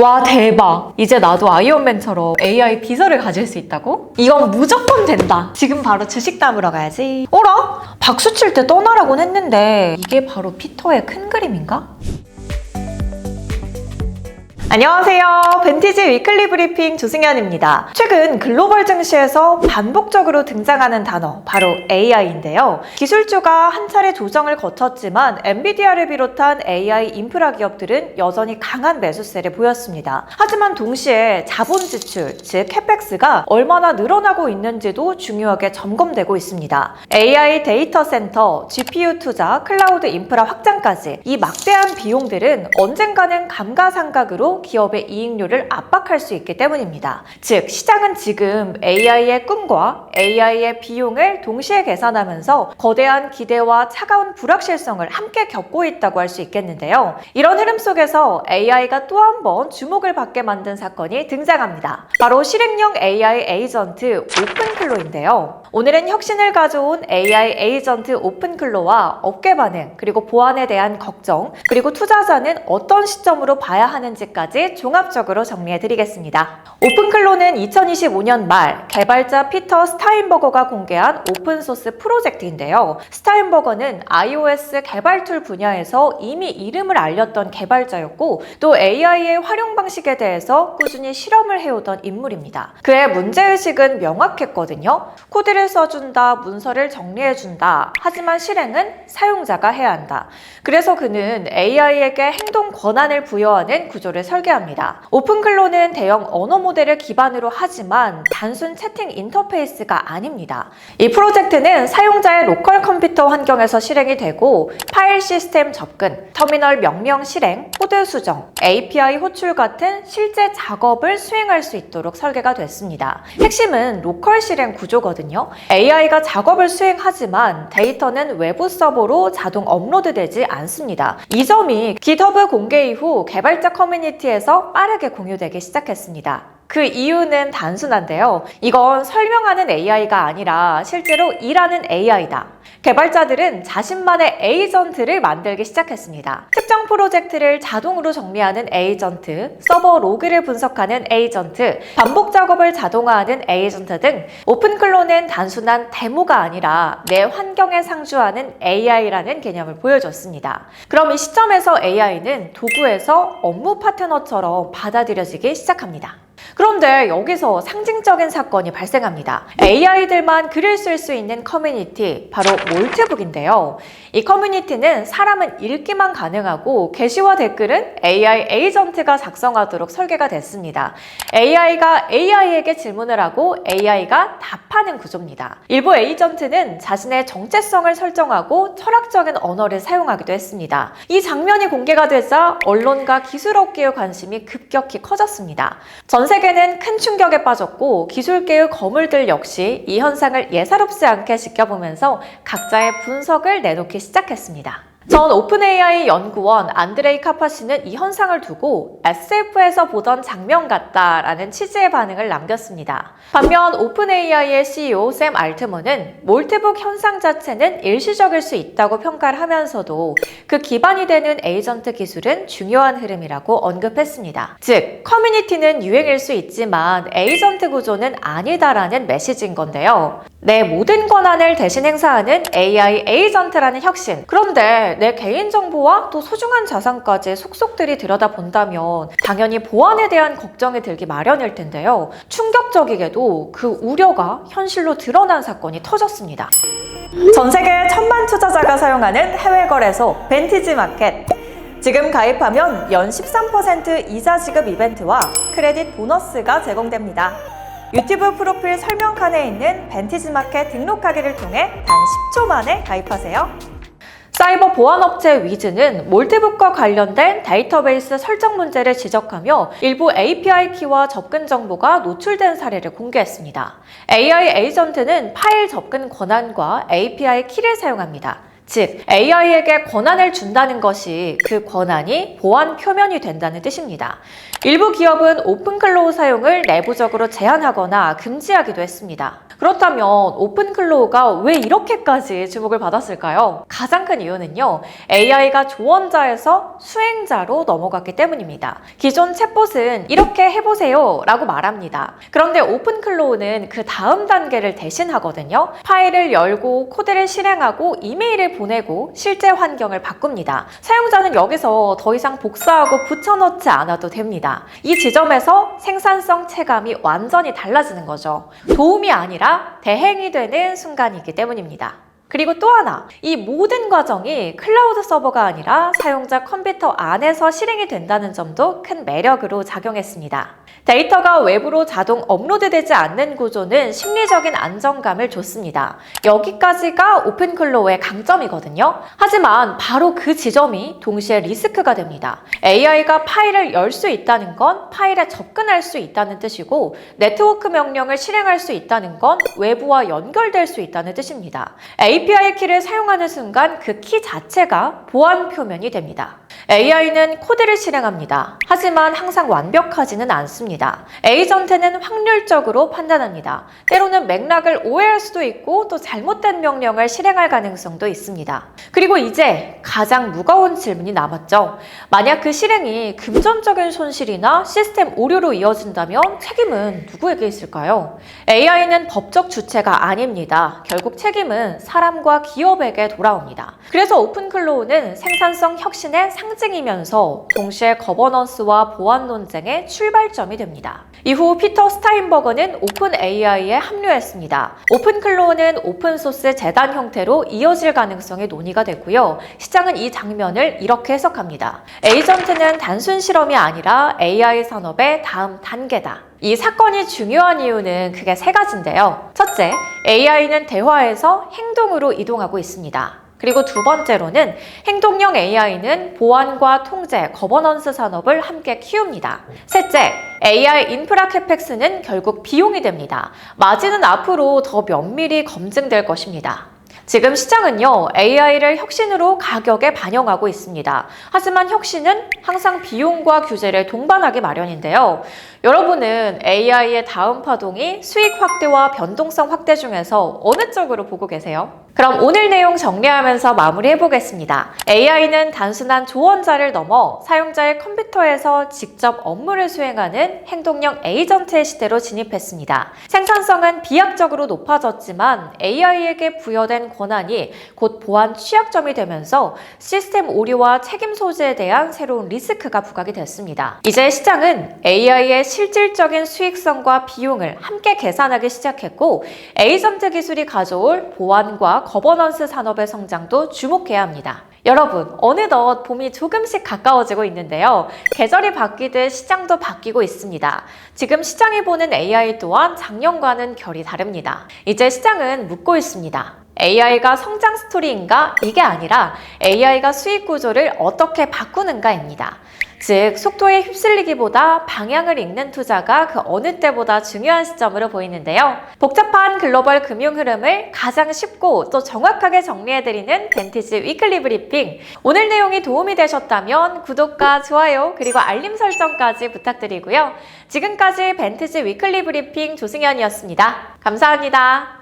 와, 대박. 이제 나도 아이언맨처럼 AI 비서를 가질 수 있다고? 이건 무조건 된다. 지금 바로 주식 담으러 가야지. 어라? 박수 칠 때 떠나라곤 했는데 이게 바로 피터의 큰 그림인가? 안녕하세요. 벤티지 위클리 브리핑 조승연입니다. 최근 글로벌 증시에서 반복적으로 등장하는 단어 바로 AI인데요. 기술주가 한 차례 조정을 거쳤지만 엔비디아를 비롯한 AI 인프라 기업들은 여전히 강한 매수세를 보였습니다. 하지만 동시에 자본 지출, 즉 캐펙스가 얼마나 늘어나고 있는지도 중요하게 점검되고 있습니다. AI 데이터 센터, GPU 투자, 클라우드 인프라 확장까지 이 막대한 비용들은 언젠가는 감가상각으로 기업의 이익률을 압박할 수 있기 때문입니다. 즉, 시장은 지금 AI의 꿈과 AI의 비용을 동시에 계산하면서 거대한 기대와 차가운 불확실성을 함께 겪고 있다고 할 수 있겠는데요. 이런 흐름 속에서 AI가 또 한 번 주목을 받게 만든 사건이 등장합니다. 바로 실행형 AI 에이전트 오픈클로인데요. 오늘은 혁신을 가져온 AI 에이전트 오픈클로와 업계 반응, 그리고 보안에 대한 걱정, 그리고 투자자는 어떤 시점으로 봐야 하는지까지 종합적으로 정리해드리겠습니다. 오픈클로는 2025년 말 개발자 피터 스타인버거가 공개한 오픈소스 프로젝트인데요. 스타인버거는 iOS 개발 툴 분야에서 이미 이름을 알렸던 개발자였고 또 AI의 활용 방식에 대해서 꾸준히 실험을 해오던 인물입니다. 그의 문제의식은 명확했거든요. 코드를 써준다, 문서를 정리해준다. 하지만 실행은 사용자가 해야 한다. 그래서 그는 AI에게 행동 권한을 부여하는 구조를 설계합니다. 오픈클로는 대형 언어 모델을 기반으로 하지만 단순 채팅 인터페이스가 아닙니다. 이 프로젝트는 사용자의 로컬 컴퓨터 환경에서 실행이 되고 파일 시스템 접근, 터미널 명령 실행, 코드 수정, API 호출 같은 실제 작업을 수행할 수 있도록 설계가 됐습니다. 핵심은 로컬 실행 구조거든요. AI가 작업을 수행하지만 데이터는 외부 서버로 자동 업로드되지 않습니다. 이 점이 GitHub 공개 이후 개발자 커뮤니티에서 빠르게 공유되기 시작했습니다. 그 이유는 단순한데요. 이건 설명하는 AI가 아니라 실제로 일하는 AI다. 개발자들은 자신만의 에이전트를 만들기 시작했습니다. 특정 프로젝트를 자동으로 정리하는 에이전트, 서버 로그를 분석하는 에이전트, 반복 작업을 자동화하는 에이전트 등 오픈클로는 단순한 데모가 아니라 내 환경에 상주하는 AI라는 개념을 보여줬습니다. 그럼 이 시점에서 AI는 도구에서 업무 파트너처럼 받아들여지기 시작합니다. 그런데 여기서 상징적인 사건이 발생합니다. AI들만 글을 쓸 수 있는 커뮤니티, 바로 몰트북인데요. 이 커뮤니티는 사람은 읽기만 가능하고 게시와 댓글은 AI 에이전트가 작성하도록 설계가 됐습니다. AI가 AI에게 질문을 하고 AI가 답하는 구조입니다. 일부 에이전트는 자신의 정체성을 설정하고 철학적인 언어를 사용하기도 했습니다. 이 장면이 공개가 되자 언론과 기술업계의 관심이 급격히 커졌습니다. 전 세계는 큰 충격에 빠졌고 기술계의 거물들 역시 이 현상을 예사롭지 않게 지켜보면서 각자의 분석을 내놓기 시작했습니다. 전 오픈AI 연구원 안드레이 카파시는 이 현상을 두고 SF에서 보던 장면 같다라는 취지의 반응을 남겼습니다. 반면 오픈AI의 CEO 샘 알트먼은 몰트북 현상 자체는 일시적일 수 있다고 평가를 하면서도 그 기반이 되는 에이전트 기술은 중요한 흐름이라고 언급했습니다. 즉, 커뮤니티는 유행일 수 있지만 에이전트 구조는 아니다라는 메시지인 건데요. 내 모든 권한을 대신 행사하는 AI 에이전트라는 혁신. 그런데 내 개인정보와 또 소중한 자산까지 속속들이 들여다본다면 당연히 보안에 대한 걱정이 들기 마련일 텐데요. 충격적이게도 그 우려가 현실로 드러난 사건이 터졌습니다. 전 세계 1000만 투자자가 사용하는 해외 거래소 벤티지 마켓. 지금 가입하면 연 13% 이자 지급 이벤트와 크레딧 보너스가 제공됩니다. 유튜브 프로필 설명칸에 있는 벤티지 마켓 등록하기를 통해 단 10초 만에 가입하세요. 사이버 보안업체 위즈는 몰트북과 관련된 데이터베이스 설정 문제를 지적하며 일부 API 키와 접근 정보가 노출된 사례를 공개했습니다. AI 에이전트는 파일 접근 권한과 API 키를 사용합니다. 즉, AI에게 권한을 준다는 것이 그 권한이 보안 표면이 된다는 뜻입니다. 일부 기업은 오픈클로우 사용을 내부적으로 제한하거나 금지하기도 했습니다. 그렇다면 오픈클로우가 왜 이렇게까지 주목을 받았을까요? 가장 큰 이유는요, AI가 조언자에서 수행자로 넘어갔기 때문입니다. 기존 챗봇은 이렇게 해보세요 라고 말합니다. 그런데 오픈클로우는 그 다음 단계를 대신하거든요. 파일을 열고 코드를 실행하고 이메일을 보내고 실제 환경을 바꿉니다. 사용자는 여기서 더 이상 복사하고 붙여넣지 않아도 됩니다. 이 지점에서 생산성 체감이 완전히 달라지는 거죠. 도움이 아니라 대행이 되는 순간이기 때문입니다. 그리고 또 하나, 이 모든 과정이 클라우드 서버가 아니라 사용자 컴퓨터 안에서 실행이 된다는 점도 큰 매력으로 작용했습니다. 데이터가 외부로 자동 업로드되지 않는 구조는 심리적인 안정감을 줬습니다. 여기까지가 오픈클로우의 강점이거든요. 하지만 바로 그 지점이 동시에 리스크가 됩니다. AI가 파일을 열 수 있다는 건 파일에 접근할 수 있다는 뜻이고, 네트워크 명령을 실행할 수 있다는 건 외부와 연결될 수 있다는 뜻입니다. API 키를 사용하는 순간 그 키 자체가 보안 표면이 됩니다. AI는 코드를 실행합니다. 하지만 항상 완벽하지는 않습니다. 에이전트는 확률적으로 판단합니다. 때로는 맥락을 오해할 수도 있고 또 잘못된 명령을 실행할 가능성도 있습니다. 그리고 이제 가장 무거운 질문이 남았죠. 만약 그 실행이 금전적인 손실이나 시스템 오류로 이어진다면 책임은 누구에게 있을까요? AI는 법적 주체가 아닙니다. 결국 책임은 사람과 기업에게 돌아옵니다. 그래서 오픈클로우는 생산성 혁신의 상징이면서 동시에 거버넌스와 보안 논쟁의 출발점이 됩니다. 이후 피터 스타인버거는 오픈 AI에 합류했습니다. 오픈클로우는 오픈소스 재단 형태로 이어질 가능성이 논의가 됐고요. 시장은 이 장면을 이렇게 해석합니다. 에이전트는 단순 실험이 아니라 AI 산업의 다음 단계다. 이 사건이 중요한 이유는 크게 세 가지인데요. 첫째, AI는 대화에서 행동으로 이동하고 있습니다. 그리고 두 번째로는 행동형 AI는 보안과 통제, 거버넌스 산업을 함께 키웁니다. 셋째, AI 인프라 캐펙스는 결국 비용이 됩니다. 마진은 앞으로 더 면밀히 검증될 것입니다. 지금 시장은요, AI를 혁신으로 가격에 반영하고 있습니다. 하지만 혁신은 항상 비용과 규제를 동반하기 마련인데요. 여러분은 AI의 다음 파동이 수익 확대와 변동성 확대 중에서 어느 쪽으로 보고 계세요? 그럼 오늘 내용 정리하면서 마무리해 보겠습니다. AI는 단순한 조언자를 넘어 사용자의 컴퓨터에서 직접 업무를 수행하는 행동형 에이전트의 시대로 진입했습니다. 생산성은 비약적으로 높아졌지만 AI에게 부여된 권한이 곧 보안 취약점이 되면서 시스템 오류와 책임 소지에 대한 새로운 리스크가 부각이 됐습니다. 이제 시장은 AI의 실질적인 수익성과 비용을 함께 계산하기 시작했고, 에이전트 기술이 가져올 보안과 거버넌스 산업의 성장도 주목해야 합니다. 여러분, 어느덧 봄이 조금씩 가까워지고 있는데요. 계절이 바뀌듯 시장도 바뀌고 있습니다. 지금 시장이 보는 AI 또한 작년과는 결이 다릅니다. 이제 시장은 묻고 있습니다. AI가 성장 스토리인가? 이게 아니라 AI가 수익 구조를 어떻게 바꾸는가입니다. 즉, 속도에 휩쓸리기보다 방향을 읽는 투자가 그 어느 때보다 중요한 시점으로 보이는데요. 복잡한 글로벌 금융 흐름을 가장 쉽고 또 정확하게 정리해드리는 벤티지 위클리 브리핑. 오늘 내용이 도움이 되셨다면 구독과 좋아요 그리고 알림 설정까지 부탁드리고요. 지금까지 벤티지 위클리 브리핑 조승연이었습니다. 감사합니다.